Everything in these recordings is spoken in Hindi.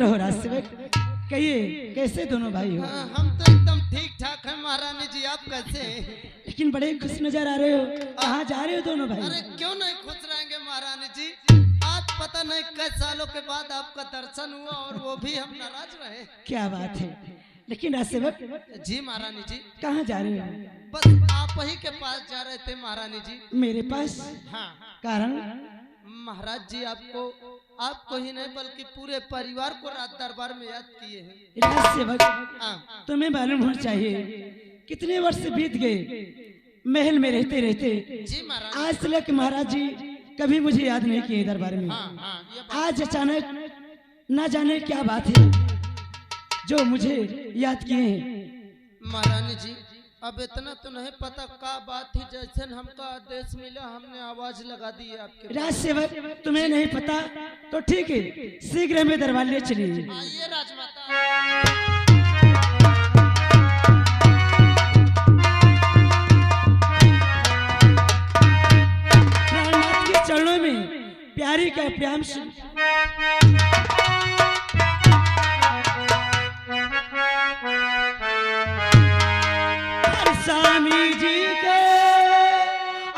रहो राजसेवक। कहिए कैसे दोनों भाई हो? हम तो एकदम ठीक ठाक है महारानी जी, आप कैसे हैं? लेकिन बड़े खुश नजर आ रहे हो, कहाँ जा रहे हो दोनों भाई? अरे क्यों नहीं खुश रहेंगे महारानी जी, आज पता नहीं कई सालों के बाद आपका दर्शन हुआ और वो भी हम नाराज रहे। क्या बात है। लेकिन राजसेवक जी महारानी जी, कहाँ जा रहे हो? बस आप ही के पास जा रहे थे महारानी जी। मेरे पास? हाँ। कारण? महाराज जी आपको ही नहीं बल्कि पूरे परिवार को रात दरबार में याद किए हैं। राजसेवक तुम्हें मालूम होना चाहिए कितने वर्ष बीत गए महल में रहते रहते। जी महाराज। आज तक महाराज जी कभी मुझे याद नहीं किए दरबार में। आज अचानक न जाने क्या बात है जो मुझे याद किए हैं। महारानी जी अब इतना तो नहीं पता क्या बात थी, जैसे हमका आदेश मिला हमने आवाज लगा दी है आपके। राजसेवक तुम्हें नहीं पता तो ठीक है, शीघ्र में दरबार ले चलिए। आइए राजमाता। प्राणनाथ के चरणों में प्यारी का प्याम स्वामी जी के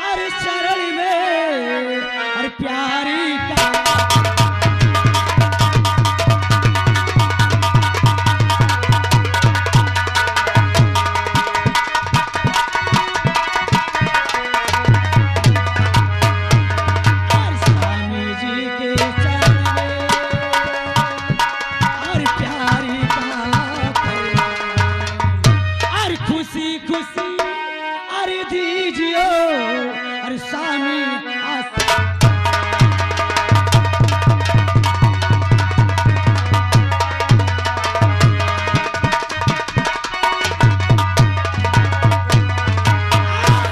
और चरण में और प्यारी का स्वामी जी के चरण में और प्यारी का और खुशी खुशी अरे दीजिए अरे स्वामी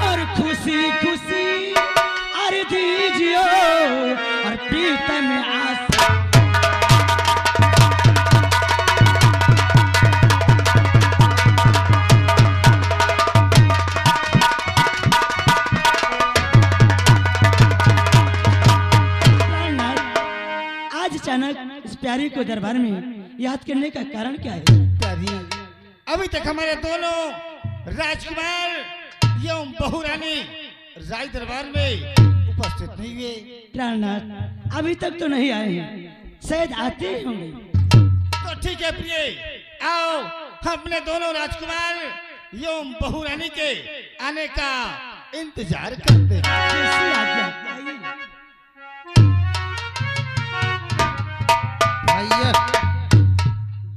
और खुशी खुशी अरे दीजिए और प्रीतम आस अचानक इस प्यारी को दरबार में याद करने का कारण क्या है? प्यारी अभी तक हमारे दोनों राजकुमार एवं बहुरानी राज दरबार में उपस्थित नहीं हुए। प्राणनाथ अभी तक तो नहीं आए हैं, शायद आते ही होंगे। तो ठीक है प्रिय, आओ अपने दोनों राजकुमार एवं बहुरानी के आने का इंतजार करते हैं। कैसी आज्ञा? आइए। भैया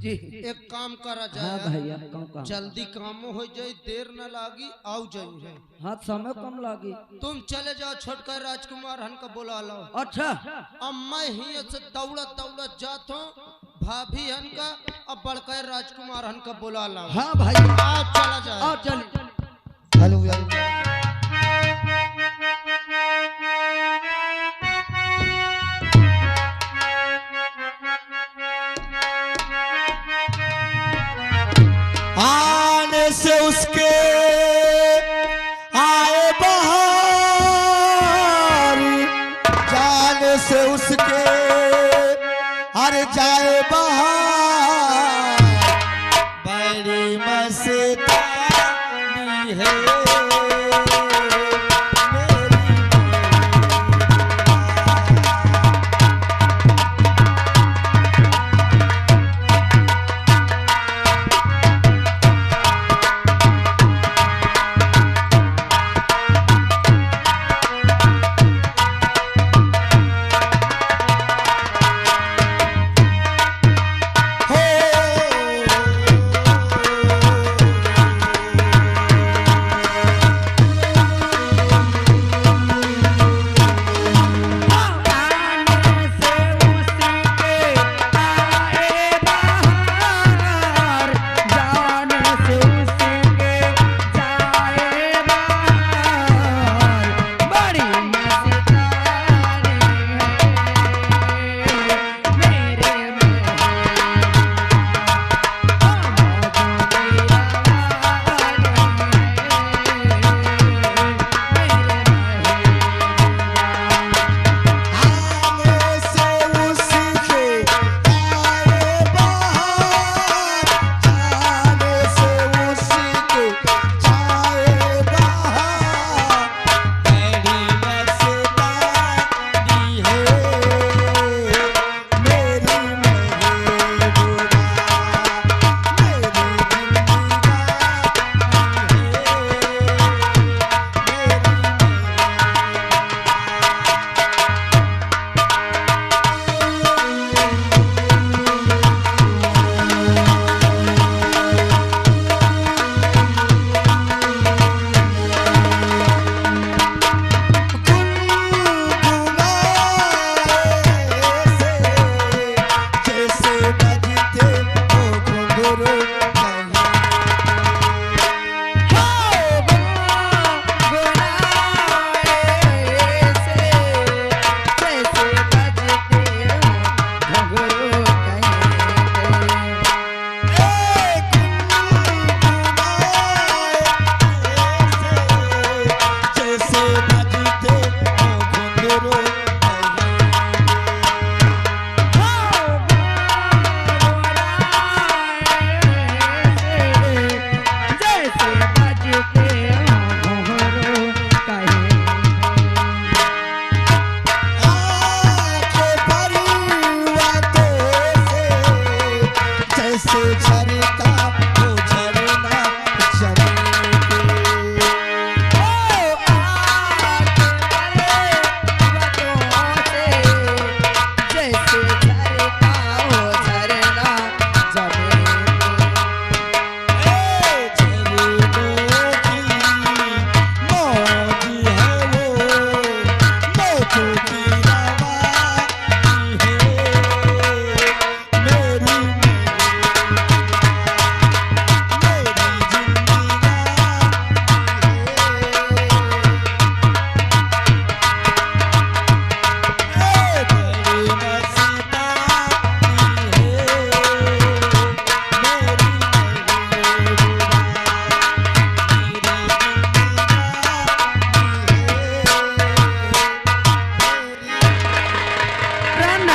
जी एक काम करा जाए। हाँ भैया काम जल्दी काम हो जाए, देर न लागी, आओ जाइए। हाँ समय कम लागी। तुम चले जाओ, छोटकर राजकुमार हन का बुला लो। अच्छा अब मैं ही से दौड़त दौड़त जाता हूँ भाभी हन का, अब बड़कर राजकुमार हन का बुला लो। हाँ भैया आओ चला जाए। आओ चल। हेलो आने से उसके आए बहार, जाने से उसके हर जाए बहार, बड़ी मस्तानी है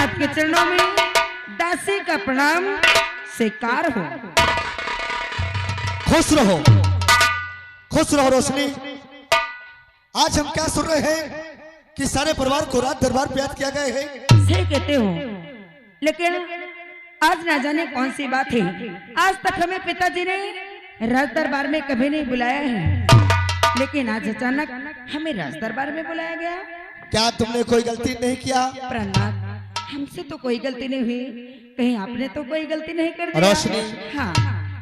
नाथ के चरणों में दासी का प्रणाम स्वीकार हो। खुश रहो रोशनी। आज हम क्या सुन रहे हैं कि सारे परिवार को रात दरबार पे याद किया गया है। सही कहते हो, लेकिन आज ना जाने कौन सी बात है, आज तक हमें पिताजी ने राज दरबार में कभी नहीं बुलाया है, लेकिन आज अचानक हमें राज दरबार में बुलाया गया। क्या तुमने कोई गलती नहीं किया? प्रहलाद, हमसे तो कोई गलती नहीं हुई, कहीं आपने तो कोई गलती नहीं कर दी? रोशनी, हाँ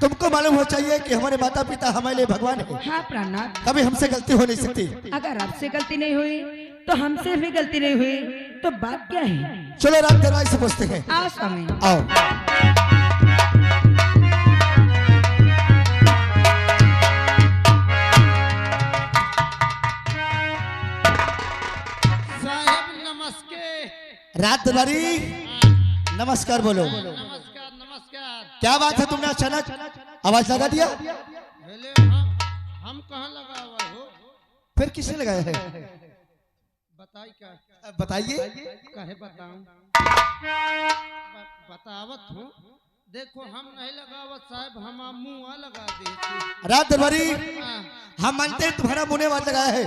तुमको मालूम हो चाहिए कि हमारे माता पिता हमारे लिए भगवान है। हाँ प्रहलाद, कभी हमसे गलती हो नहीं सकती। अगर आपसे गलती नहीं हुई तो हमसे भी गलती नहीं हुई, तो बात क्या है? चलो रात दरबार से पूछते हैं। आओ स्वामी। आओ। साहब नमस्ते। रात दरबारी नमस्कार बोलो। नमस्कार नमस्कार। क्या बात है, तुमने अचानक आवाज लगा दिया? पहले हम कहाँ लगा हुआ हो? फिर किसने लगाया है? बताई क्या? बताइए। कहे बताऊं? बतावत हूँ। देखो हम नहीं लगावत साहब, हम मुँह लगा दी। रात दरबारी हम मानते हैं तुम्हारा मुंह ने आवाज लगाया है।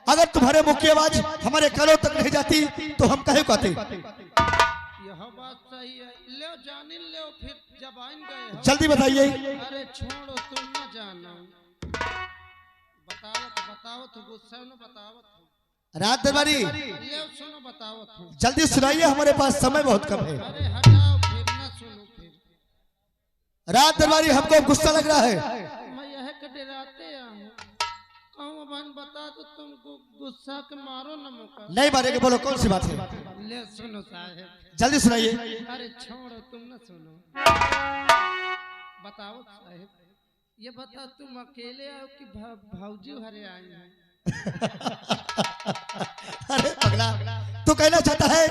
अगर तुम्हारे मुख की आवाज हमारे कानों तक नहीं जाती तो हम कहे कहते। यह बात सही है। ले जानी ले, फिर जब आइन गए जल्दी बताइए। अरे छोड़ो, तुम न जानो। बतावत गुस्सा न बतावत। रात दरबारी ले सुनो बतावत हूँ। जल्दी सुनाइए, हमारे पास समय बहुत कम है। अरे हटाओ, फिर न सुनो फिर। रात दरबारी हमको गुस्सा लग रहा है। मैं यह के डराते हूँ, कहूँ बहन बता दो, तुमको गुस्सा के मारो न मुका। नहीं मारेंगे, बोलो कौन सी बात है? ले सुनो साहब। जल्दी सुनाइए। अरे छोड़ो, तुम न सुनो। बताओ साहब, ये बता तुम अकेले आओ कि भाऊजी हरे आए हैं? अरे पगला, तू कहना चाहता है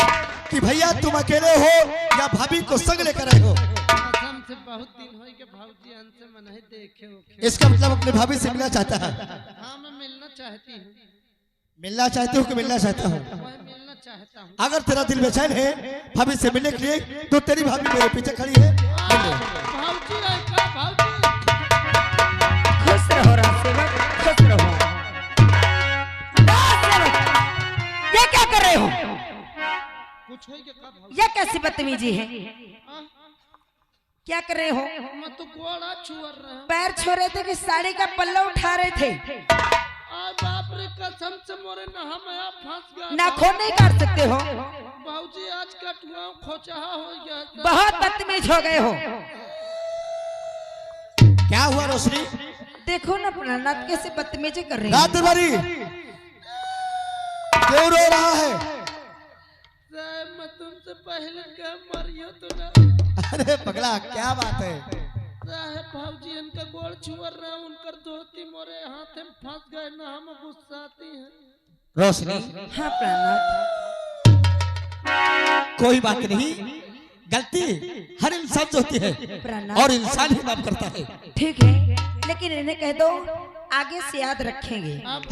कि भैया तुम अकेले हो या भाभी को संग लेकर आए हो? कसम से बहुत दिन हो के भाऊजी हमसे मन नहीं देखे हो। इसका मतलब अपने भाभी से मिलना चाहता है? हाँ मैं मिलना चाहती हूँ। मिलना चाहती हूँ कि मिलना चाहता हूँ? मैं मिलना चाहता हूँ। अगर तेरा दिल बेचैन है भाभी से मिलने के लिए तो तेरी भाभी मेरे पीछे खड़ी है। भाऊजी आए का? भाऊजी खुश रहो राज सेवक, खुश रहो। राज सेवक, ये क्या कर रहे हो? कुछ हो क्या भाऊजी? ये कैसी बदतमीजी है? क्या कर रहे हो? मैं तो गोड़ा छुअर रहा हूँ। पैर छो रहे थे कि साड़ी का पल्ला उठा रहे थे? आ बाप रे, कसम से मोरे ना हम यहाँ फंस गया। नाखून नहीं काट सकते हो? भाऊजी आज कटुआ खोचहा हो गया। बहुत बदतमीज हो गए हो। क्या हुआ रोशनी? देखो ना प्रहलाद कैसे बदतमीजी कर रहे रात हैं। दरबारी क्यों रो रहा है? साहब मैं तुमसे पहले क्या मरियो तो ना। अरे पगला, क्या बात है? साहब भाऊजी इनका गोड़ छुअर रहा, उनकर धोती मोरे हाथ में फंस गए ना, हम गुस्साती हैं। रोशनी, हाँ प्रहलाद, कोई बात नहीं, गलती हर इंसान से होती है प्रहलाद और इंसान ही माफ करता है। ठीक है, लेकिन इन्हें कह दो आगे से याद रखेंगे। आप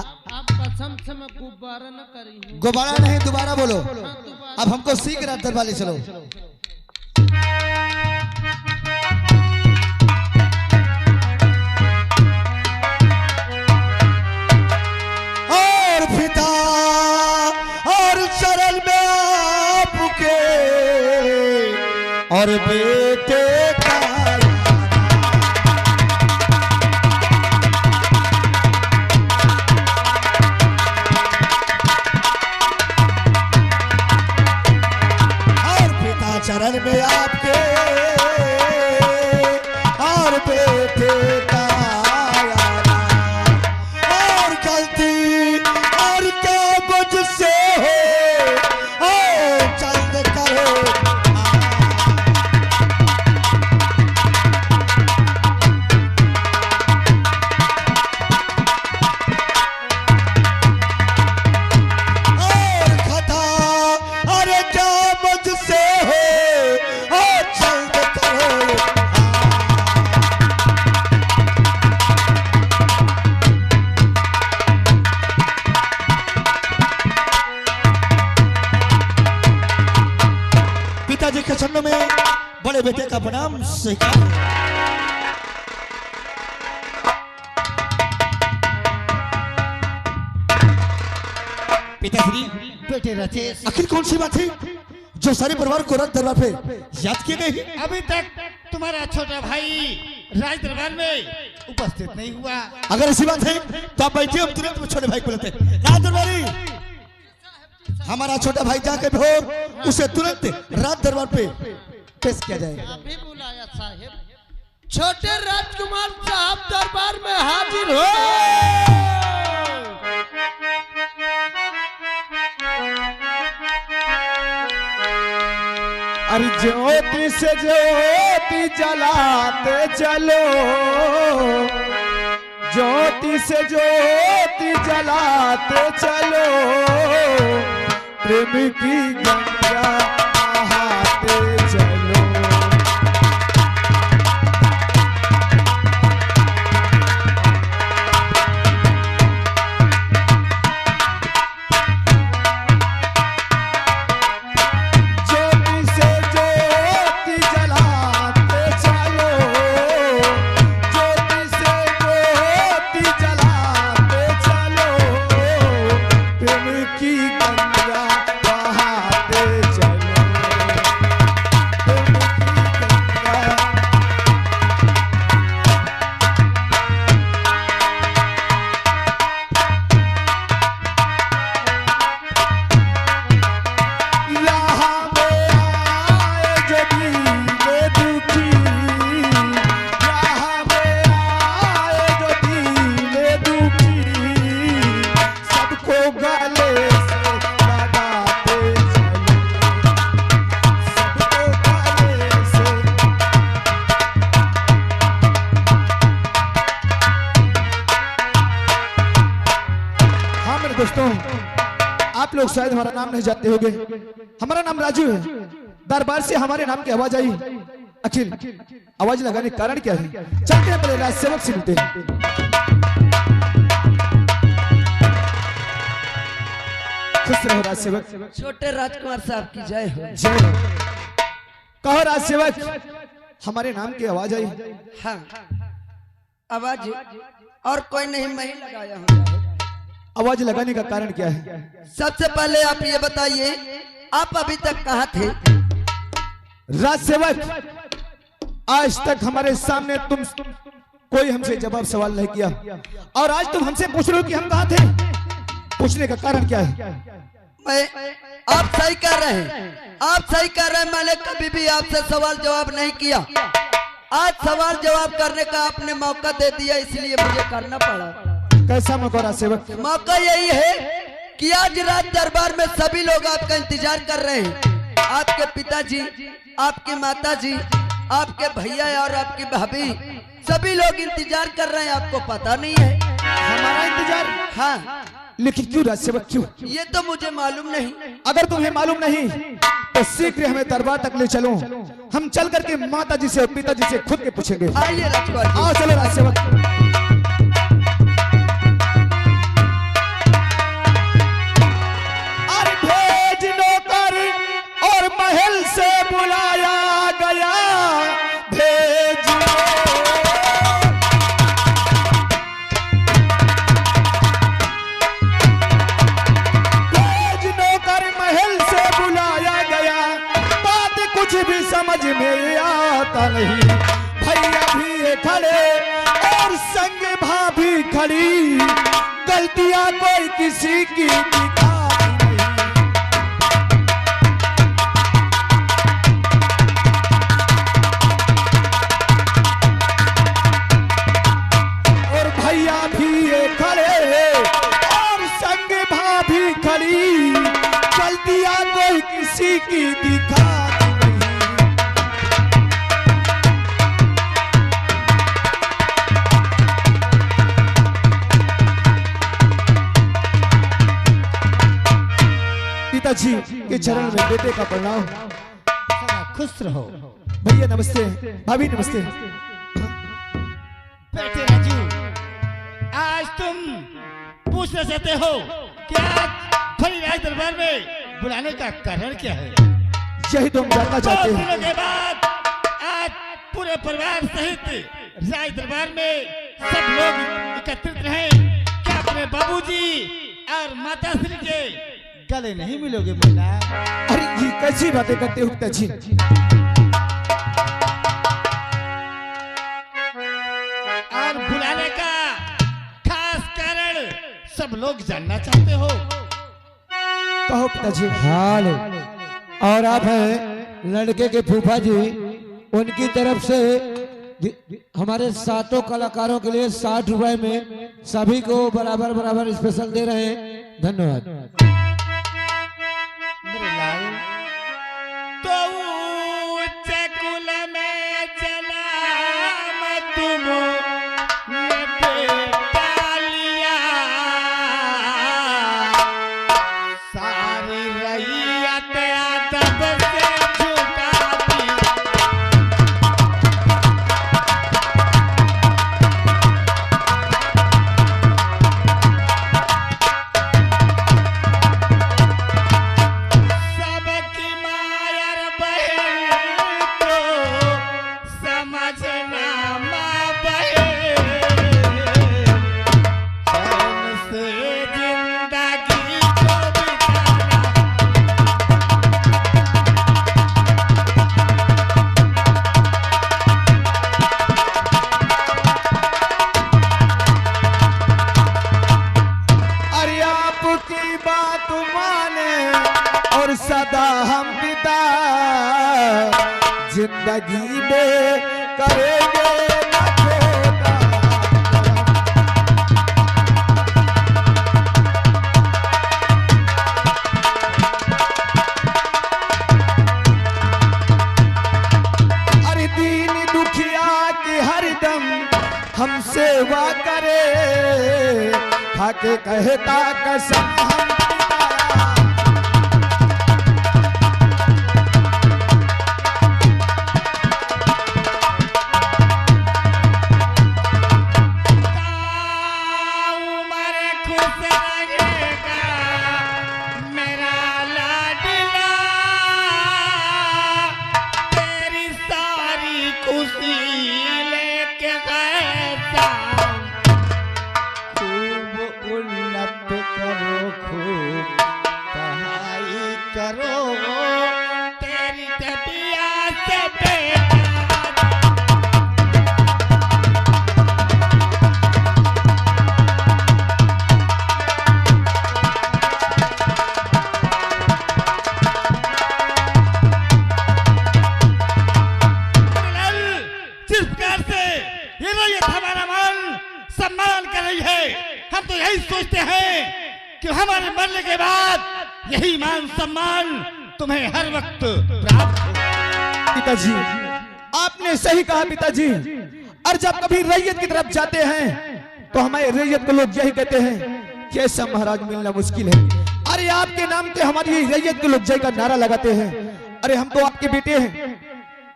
कसम से मैं गुब्बारा न करी हूँ। दोबारा नहीं, दोबारा बोलो। हाँ, दोबारा। अब हमको सीख रात दरबारी चलो। और पिता और चरण में आपके और बेटे का चरण में आपके और बेटे का और गलती और क्या मुझसे हो और जल्द करो। और खता और क्या मुझसे हो और जल्द करो। पिताजी के चरणों में बड़े बेटे का प्रणाम स्वीकार। पिताश्री, बेटे राजेश, आखिर कौन सी बात है जो सारे परिवार को राज दरबार पे याद किए गए हैं? अभी तक तुम्हारा छोटा भाई राज दरबार में उपस्थित नहीं हुआ। अगर ऐसी बात है तो आप बैठिए, हम तुरंत छोटे भाई को लेते हैं। राज दरबारी, हमारा छोटा भाई जाके भोर उसे तुरंत राज दरबार पे पेश किया जाएगा। अभी बुलाया साहेब। छोटे राजकुमार साहब दरबार में हाजिर हो। अरे ज्योति से ज्योति जलाते चलो, ज्योति से ज्योति जलाते चलो, प्रेम की गंगा बहाते चलो। दोस्तों, आप लोग शायद हमारा नाम नहीं जानते होंगे। हमारा नाम राजू है। दरबार से हमारे नाम की आवाज आई। अखिल, आवाज लगाने का कारण क्या है? चलते हैं, पहले राज सेवक से मिलते हैं। खुश रहो राज सेवक। छोटे राजकुमार साहब की जय हो। जय हो। कहो राज सेवक, हमारे नाम की आवाज आई। हाँ, आवाज और कोई नहीं, मैं ही लगाया हूँ। आवाज लगाने का कारण क्या है? सबसे पहले आप ये बताइए, आप अभी तक कहाँ थे? राज सेवक, आज तक हमारे सामने तुम कोई हमसे जवाब सवाल नहीं किया, और आज तुम हमसे पूछ रहे हो कि हम कहाँ थे। पूछने का कारण क्या है? आप सही कर रहे हैं, आप सही कर रहे हैं। मैंने कभी भी आपसे सवाल जवाब नहीं किया। आज सवाल जवाब करने का आपने मौका दे दिया, इसलिए मुझे करना पड़ा। कैसा मौका राज सेवक? मौका यही है कि आज राज दरबार में सभी लोग आपका इंतजार कर रहे हैं। आपके पिताजी, आपकी माताजी, आपके भैया और आपकी भाभी, सभी लोग इंतजार कर रहे हैं। आपको पता नहीं है? हमारा इंतजार? हाँ। लेकिन क्यों राज सेवक, क्यों? ये तो मुझे मालूम नहीं। अगर तुम्हें मालूम नहीं तो शीघ्र हमें दरबार तक ले चलो। हम चल करके माताजी से और पिताजी से खुद के पूछेंगे। आइए राजकुमार, आओ चलो राज सेवक। महल से बुलाया गया, भेज नौकर, महल से बुलाया गया। बात कुछ भी समझ में आता नहीं। भैया भी खड़े और संग भाभी खड़ी, गलतियां कोई किसी की दिखा। गलतियां कोई किसी की दिखा नहीं। पिताजी के चरण में बेटे का प्रणाम। खुश रहो। भैया नमस्ते, भाभी नमस्ते। बेटे राजू, आज तुम पूछना चाहते हो कि आज फरी राज दरबार में बुलाने का कारण क्या है? यही तो हम जानना चाहते बहुत हैं। दिनों के बाद आज पूरे परिवार सहित राज दरबार में सब लोग एकत्रित रहे। क्या अपने बाबूजी और माता श्री के गले नहीं मिलोगे मुन्ना? अरे ये कैसी बातें करते हो पिताजी? और बुलाने का खास कारण सब लोग जानना चाहते हो। कहो पिताजी। हाल और आप हैं लड़के के फूफा जी, उनकी तरफ से हमारे सातों कलाकारों के लिए 60 रुपए में सभी को बराबर बराबर स्पेशल दे रहे हैं। धन्यवाद। मेरे लाल तो ऊंचे कुल में चला मैं तुम ने बेटा लिया, सारी रैयत अदब से झुका दी। सबकी मायर बहन को समझना माँ बहन, चैन से जिंदगी को बिताना। अरे आपकी बात माने और सदा हम पिता जिंदगी में करेंगे न खोटा। अरे दीन दुखिया की हरदम हम सेवा करे, खाके कहता कसम हम पिता। उमर खुश रहेगा मेरा लाडला, तेरी सारी खुशी लेके गया। खूब उन्नत करो, खूब पढ़ाई करो, तेरी तबीयत से बेटा। जिस प्रकार से ये रैयत हमारा मान सम्मान कर रही है, हम तो यही सोचते हैं कि हमारे मरने के बाद यही मान सम्मान तुम्हें हर वक्त प्राप्त हो। पिताजी आपने सही कहा पिताजी। और जब कभी रैयत की तरफ जाते हैं तो हमारे रैयत को लोग यही कहते हैं कि ऐसा महाराज मिलना मुश्किल है। अरे आपके नाम पे हमारी रैयत के लोग जय का नारा लगाते हैं। अरे हम तो आपके बेटे हैं,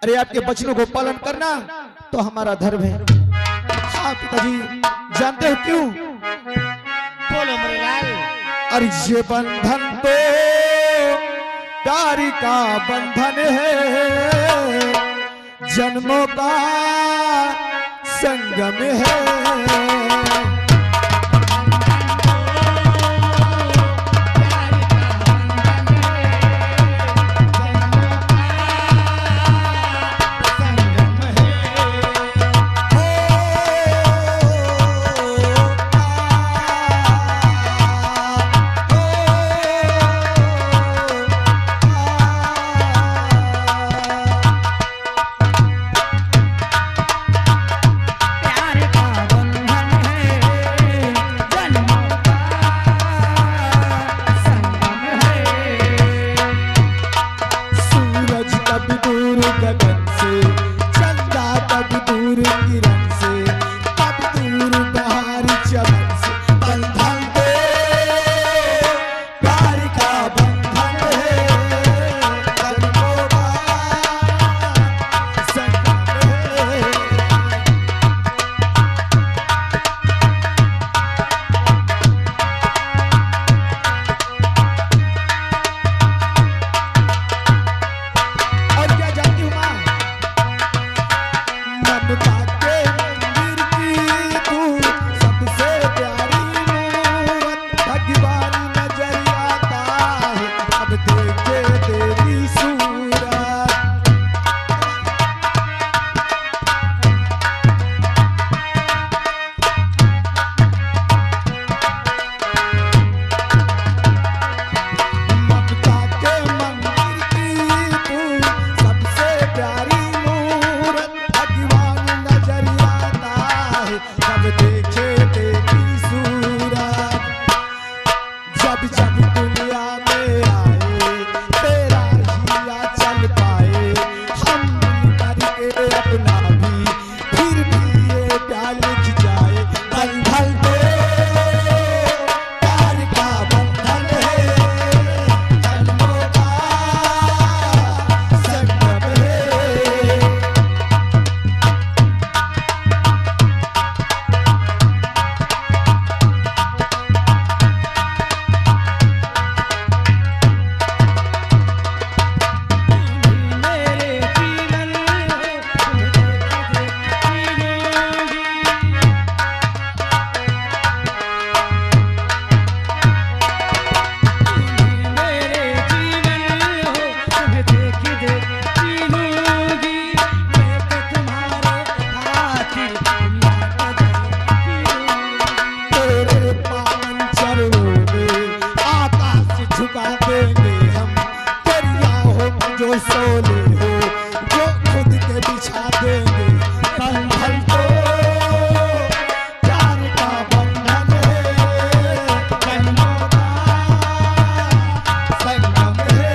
अरे आपके वचनों को पालन करना तो हमारा धर्म है। हाँ पिताजी, जानते हो क्यों? बोलो मेरे लाल। अरे ये बंधन तो प्यारी का बंधन है, जन्मों का संगम है। दे पीलूंगी मैं तो तुम्हारे खातिर दुनिया का दर्द पीलूंगी। तेरे पावन चरणों में आकाश झुका देंगे हम, तेरी राहों में जो सोले हो जो खुद के बिछा देंगे। संभल तो प्यार का बंधन है, जन्मों का संगम है।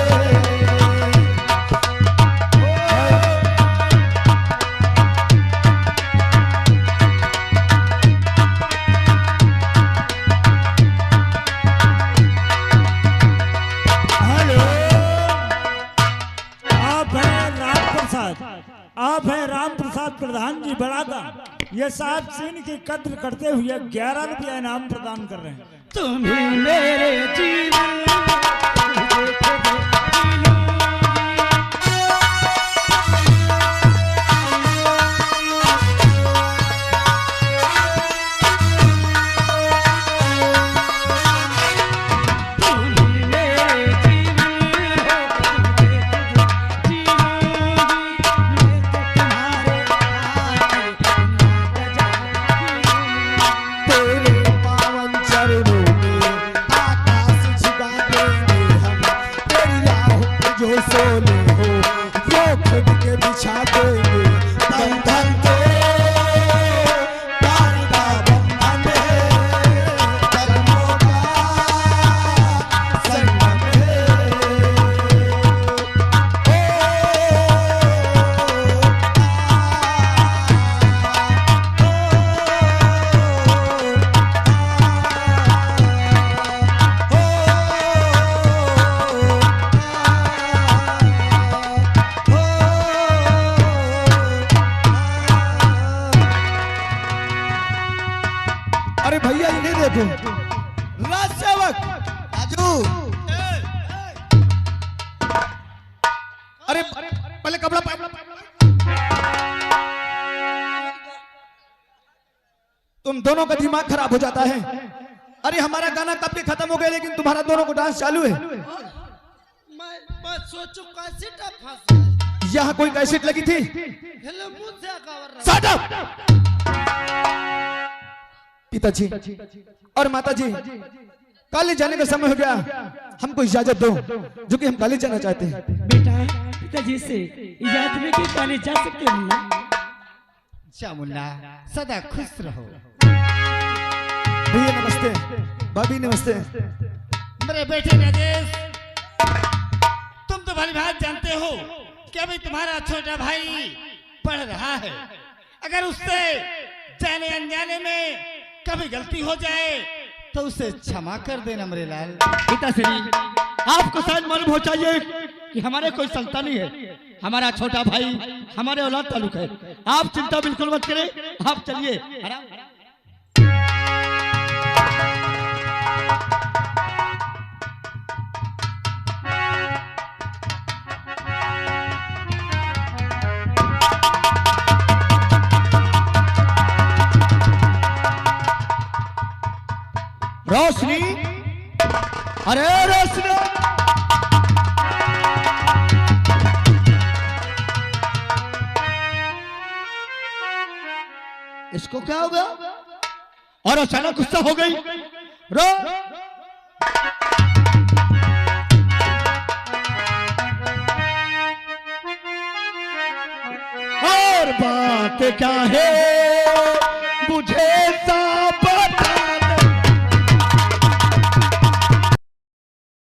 हेलो, आप हैं राम प्रसाद, आप हैं राम प्रसाद प्रधान जी बड़ादा। ये साहब सीन की कद्र करते हुए 11 रुपया इनाम प्रदान कर रहे हैं। तुम ही मेरे जीवन तेरे पावन चरणों में आकाश झुका देंगे हम, तेरी राहों में जो सोले हो वो खुद के बिछा देंगे। बंधन तो प्यार का बंधन है, जन्मों का संगम अरे भैया इन्हें देखो, राज सेवक राजू अरे पहले कपड़ा तुम दोनों का दिमाग खराब हो जाता है। अरे हमारा गाना कब के खत्म हो गया लेकिन तुम्हारा दोनों को डांस चालू है। मैं सोचू कैसेट फंसा यहाँ कोई कैसेट लगी थी? हेलो मुझसे कवर Shut up! पिताजी और माताजी, कॉलेज जाने का समय हो गया, हमको इजाजत दो जो कि हम कॉलेज जाना चाहते हैं। बेटा पिताजी से इजाजत में कि कॉलेज जा सकते हो ना? अच्छा मुन्ना, सदा खुश रहो। भैया नमस्ते, भाभी नमस्ते। मेरे बेटे राजेश, तुम तो भली बात जानते हो कि अभी तुम्हारा छोटा भाई पढ़ रहा है। अगर उससे जाने अनजाने में कभी गलती हो जाए तो उसे क्षमा कर देना मेरे लाल। पिताश्री, आपको शायद मालूम हो चाहिए कि हमारे कोई संतान नहीं है, हमारा छोटा भाई हमारे औलाद ताल्लुक है। आप चिंता बिल्कुल मत करें, आप चलिए आराम। रोशनी, अरे रोशनी, इसको क्या हो गया? और अचानक गुस्सा हो गई। रो और बात क्या है?